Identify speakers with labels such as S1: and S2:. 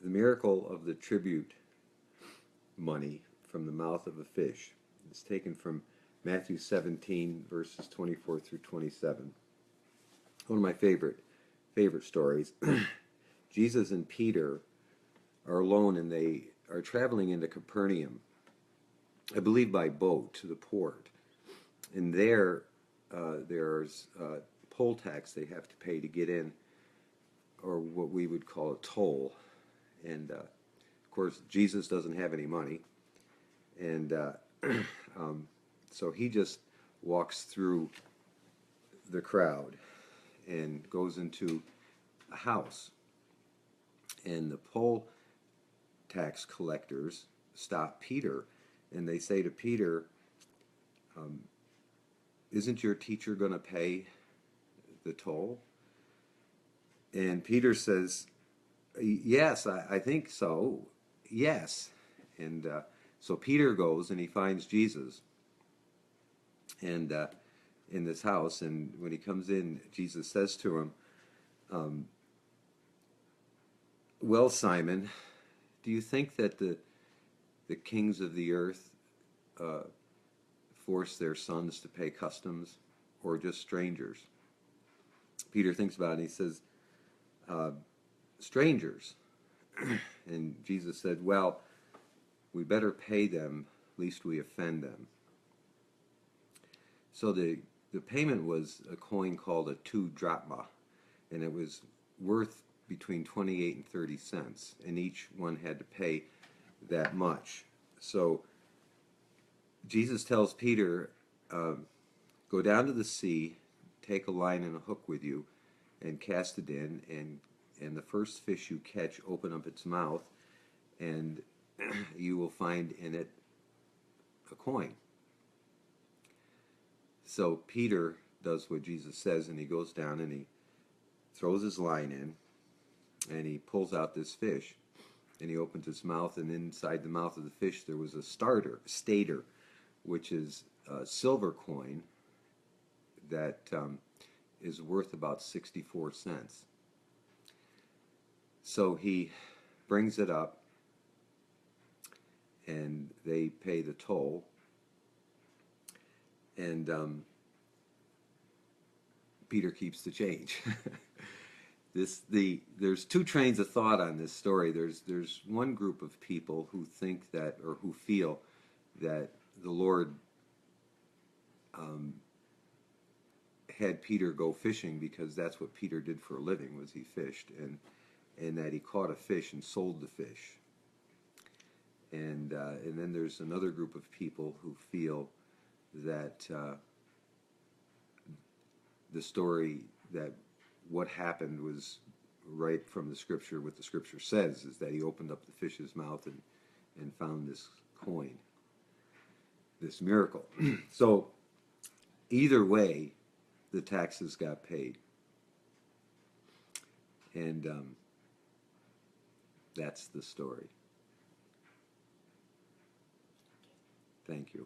S1: The miracle of the tribute money from the mouth of a fish is taken from Matthew 17, verses 24 through 27. One of my favorite stories. Jesus and Peter are alone, and they are traveling into Capernaum, I believe by boat, to the port. And there's poll tax they have to pay to get in, or what we would call a toll. And of course, Jesus doesn't have any money, and so he just walks through the crowd and goes into a house. And the poll tax collectors stop Peter, and they say to Peter, isn't your teacher going to pay the toll? And Peter says, yes, I think so. Yes. And so Peter goes and he finds Jesus and in this house. And when he comes in, Jesus says to him, well, Simon, do you think that the kings of the earth force their sons to pay customs, or just strangers? Peter thinks about it and he says, strangers. And Jesus said, well, we better pay them, lest we offend them. So the payment was a coin called a 2 drachma, and it was worth between 28 and 30 cents, and each one had to pay that much. So Jesus tells Peter, go down to the sea, take a line and a hook with you, and cast it in, and the first fish you catch, open up its mouth, and you will find in it a coin. So Peter does what Jesus says, and he goes down and he throws his line in, and he pulls out this fish, and he opens its mouth, and inside the mouth of the fish there was a stater, which is a silver coin that is worth about 64 cents. So he brings it up, and they pay the toll, and Peter keeps the change. There's two trains of thought on this story. There's one group of people who think that, or who feel that the Lord had Peter go fishing because that's what Peter did for a living, was he fished, and that he caught a fish and sold the fish. And then there's another group of people who feel that the story, that what happened was right from the scripture. What the scripture says is that he opened up the fish's mouth and found this coin, this miracle. So either way, the taxes got paid. And that's the story. Thank you.